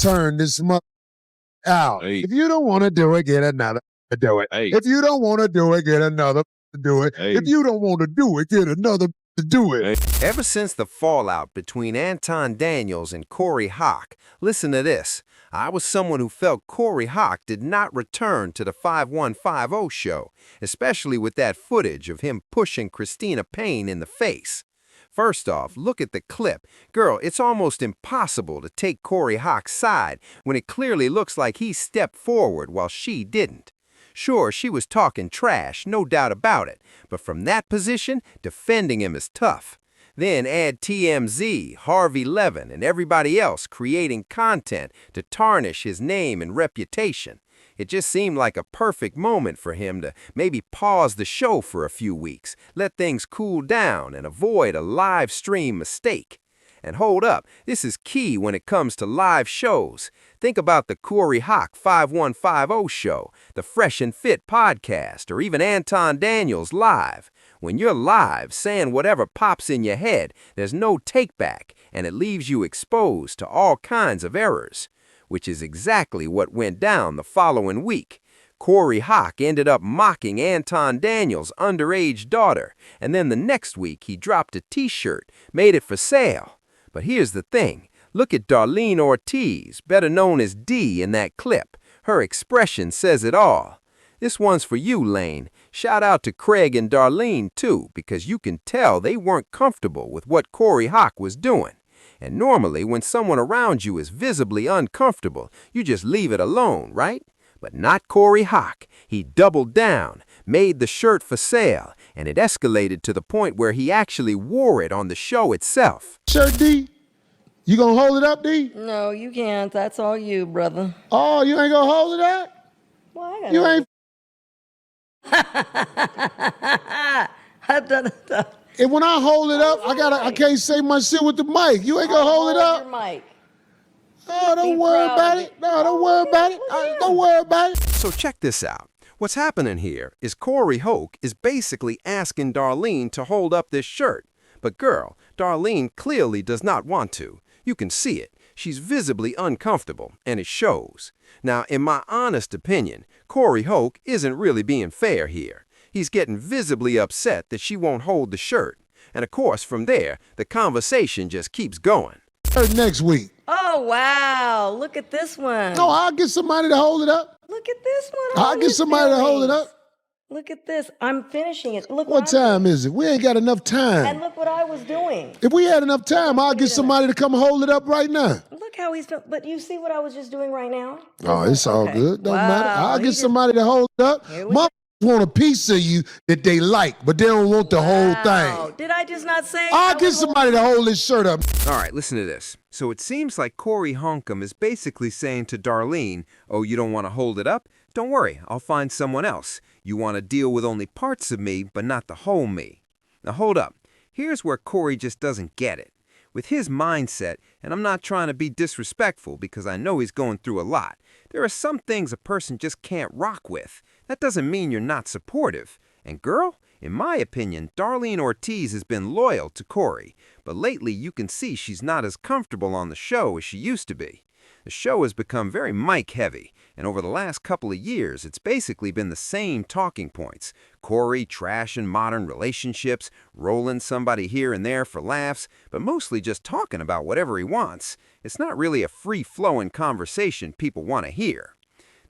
turn this mother out. Hey. If you don't want to do it, get another to do it. Hey. If you don't want to do it, get another to do it. Hey. If you don't want to do it, get another to do it. Hey. Ever since the fallout between Anton Daniels and Corey Hawk, listen to this. I was someone who felt Corey Hawk did not return to the 5150 show, especially with that footage of him pushing Christina Payne in the face. First off, look at the clip. Girl, it's almost impossible to take Corey Hawk's side when it clearly looks like he stepped forward while she didn't. Sure, she was talking trash, no doubt about it, but from that position, defending him is tough. Then add TMZ, Harvey Levin, and everybody else creating content to tarnish his name and reputation. It just seemed like a perfect moment for him to maybe pause the show for a few weeks, let things cool down, and avoid a live stream mistake. And hold up, this is key when it comes to live shows. Think about the Corey Hawk 5150 show, the Fresh and Fit podcast, or even Anton Daniels Live. When you're live, saying whatever pops in your head, there's no take-back, and it leaves you exposed to all kinds of errors, which is exactly what went down the following week. Corey Hawk ended up mocking Anton Daniels' underage daughter, and then the next week he dropped a t-shirt, made it for sale. But here's the thing. Look at Darlene Ortiz, better known as D, in that clip. Her expression says it all. This one's for you, Lane. Shout out to Craig and Darlene, too, because you can tell they weren't comfortable with what Corey Hawk was doing. And normally, when someone around you is visibly uncomfortable, you just leave it alone, right? But not Corey Hawk. He doubled down, made the shirt for sale, and it escalated to the point where he actually wore it on the show itself. Shirt, D? You gonna hold it up, D? No, you can't. That's all you, brother. Oh, you ain't gonna hold it up? Well, I gotta You ain't. And when I hold it up, I can't say my shit with the mic. You ain't gonna hold it up? Your mic. Oh, don't Be worry proud about of it. it. No, don't worry about it. Don't worry about it. So check this out. What's happening here is Corey Hawk is basically asking Darlene to hold up this shirt. But girl, Darlene clearly does not want to. You can see it. She's visibly uncomfortable, and it shows. Now, in my honest opinion, Corey Hawk isn't really being fair here. He's getting visibly upset that she won't hold the shirt. And of course, from there, the conversation just keeps going. Next week. Oh, wow. Look at this one. No, I'll get somebody to hold it up. Look at this one. I'll get somebody to hold it up. Look at this. I'm finishing it. Look What time is it? We ain't got enough And time. look what I was doing. If we had enough time, I'll get somebody to come hold it up right now. Look how he's... But you see what I was just doing right now? Oh, it's all Okay. good. Don't Wow, matter. I'll he get just- somebody to hold it up. Here we Mom want a piece of you that they like, but they don't want the whole Wow. thing. Did I just not say... I'll get somebody to hold this shirt up. All right, listen to this. So it seems like Corey Holcomb is basically saying to Darlene, oh, you don't want to hold it up? Don't worry, I'll find someone else. You want to deal with only parts of me, but not the whole me. Now hold up. Here's where Corey just doesn't get it. With his mindset, and I'm not trying to be disrespectful because I know he's going through a lot, there are some things a person just can't rock with. That doesn't mean you're not supportive. And girl, in my opinion, Darlene Ortiz has been loyal to Corey, but lately you can see she's not as comfortable on the show as she used to be. The show has become very mic-heavy, and over the last couple of years, it's basically been the same talking points. Corey trashing modern relationships, rolling somebody here and there for laughs, but mostly just talking about whatever he wants. It's not really a free-flowing conversation people want to hear.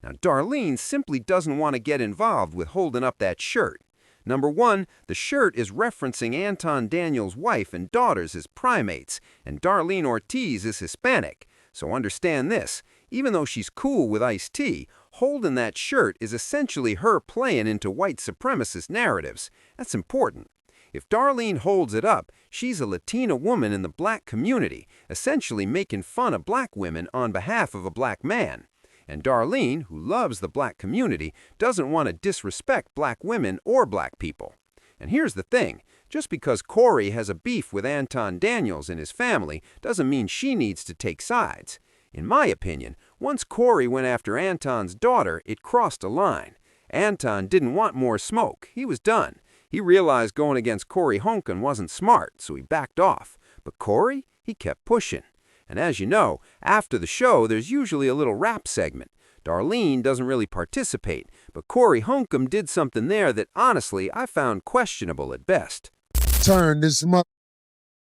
Now, Darlene simply doesn't want to get involved with holding up that shirt. Number one, the shirt is referencing Anton Daniels' wife and daughters as primates, and Darlene Ortiz is Hispanic. So understand this, even though she's cool with Ice-T, holding that shirt is essentially her playing into white supremacist narratives. That's important. If Darlene holds it up, she's a Latina woman in the black community, essentially making fun of black women on behalf of a black man. And Darlene, who loves the black community, doesn't want to disrespect black women or black people. And here's the thing. Just because Corey has a beef with Anton Daniels and his family doesn't mean she needs to take sides. In my opinion, once Corey went after Anton's daughter, it crossed a line. Anton didn't want more smoke. He was done. He realized going against Corey Holcomb wasn't smart, so he backed off. But Corey, he kept pushing. And as you know, after the show, there's usually a little rap segment. Darlene doesn't really participate, but Corey Holcomb did something there that honestly I found questionable at best. Turn this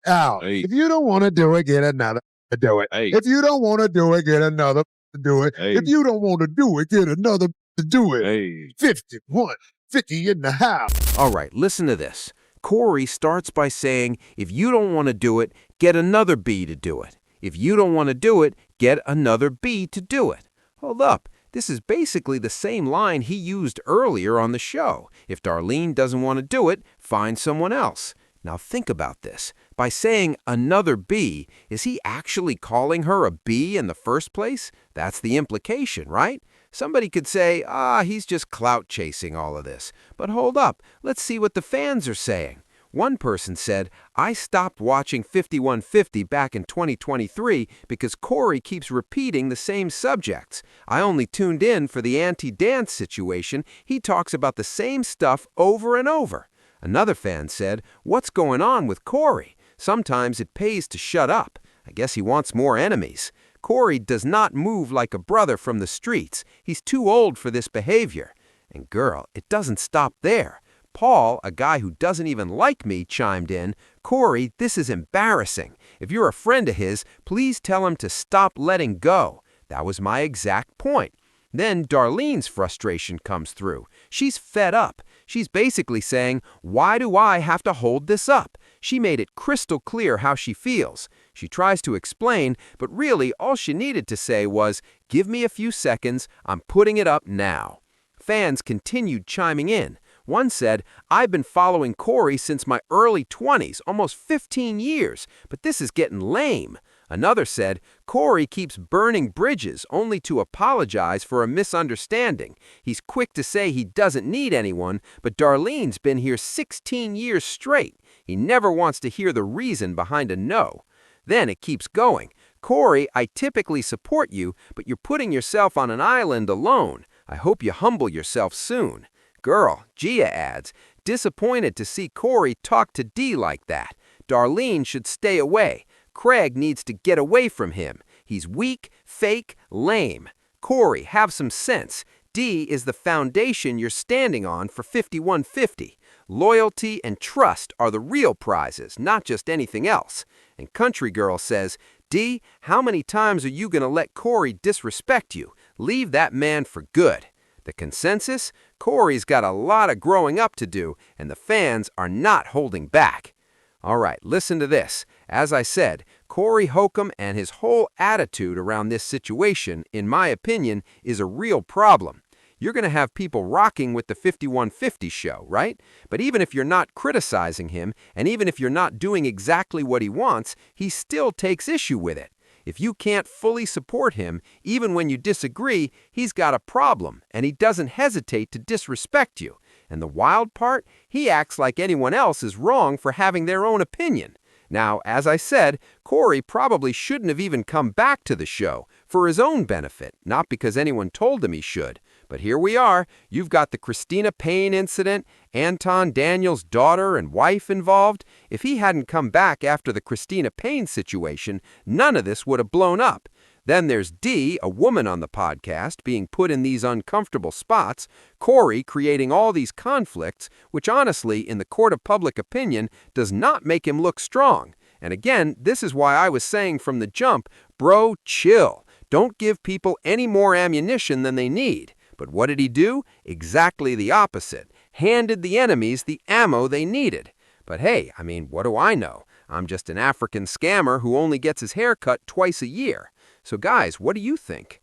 out. Hey. If you don't want to do it, get another to do it. Hey. If you don't want to do it, get another to do it. Hey. If you don't want to do it, get another to do it. Hey. 51, 50 in the house. All right, listen to this. Corey starts by saying, if you don't want to do it, get another B to do it. If you don't want to do it, get another B to do it. Hold up. This is basically the same line he used earlier on the show. If Darlene doesn't want to do it, find someone else. Now think about this. By saying another B, is he actually calling her a B in the first place? That's the implication, right? Somebody could say, he's just clout chasing all of this. But hold up, let's see what the fans are saying. One person said, I stopped watching 5150 back in 2023 because Corey keeps repeating the same subjects. I only tuned in for the anti-dance situation. He talks about the same stuff over and over. Another fan said, what's going on with Corey? Sometimes it pays to shut up. I guess he wants more enemies. Corey does not move like a brother from the streets. He's too old for this behavior. And girl, it doesn't stop there. Paul, a guy who doesn't even like me, chimed in, Corey, this is embarrassing. If you're a friend of his, please tell him to stop letting go. That was my exact point. Then Darlene's frustration comes through. She's fed up. She's basically saying, why do I have to hold this up? She made it crystal clear how she feels. She tries to explain, but really all she needed to say was, give me a few seconds, I'm putting it up now. Fans continued chiming in. One said, I've been following Corey since my early 20s, almost 15 years, but this is getting lame. Another said, Corey keeps burning bridges only to apologize for a misunderstanding. He's quick to say he doesn't need anyone, but Darlene's been here 16 years straight. He never wants to hear the reason behind a no. Then it keeps going. Corey, I typically support you, but you're putting yourself on an island alone. I hope you humble yourself soon. Girl, Gia adds, disappointed to see Corey talk to Dee like that. Darlene should stay away. Craig needs to get away from him. He's weak, fake, lame. Corey, have some sense. Dee is the foundation you're standing on for 5150. Loyalty and trust are the real prizes, not just anything else. And Country Girl says, Dee, how many times are you going to let Corey disrespect you? Leave that man for good. The consensus? Corey's got a lot of growing up to do, and the fans are not holding back. All right, listen to this. As I said, Corey Holcomb and his whole attitude around this situation, in my opinion, is a real problem. You're going to have people rocking with the 5150 show, right? But even if you're not criticizing him, and even if you're not doing exactly what he wants, he still takes issue with it. If you can't fully support him, even when you disagree, he's got a problem, and he doesn't hesitate to disrespect you. And the wild part, he acts like anyone else is wrong for having their own opinion. Now, as I said, Corey probably shouldn't have even come back to the show, for his own benefit, not because anyone told him he should. But here we are. You've got the Christina Payne incident, Anton Daniels' daughter and wife involved. If he hadn't come back after the Christina Payne situation, none of this would have blown up. Then there's Dee, a woman on the podcast, being put in these uncomfortable spots, Corey creating all these conflicts, which honestly, in the court of public opinion, does not make him look strong. And again, this is why I was saying from the jump, bro, chill. Don't give people any more ammunition than they need. But what did he do? Exactly the opposite. Handed the enemies the ammo they needed. But hey, I mean, what do I know? I'm just an African scammer who only gets his hair cut twice a year. So guys, what do you think?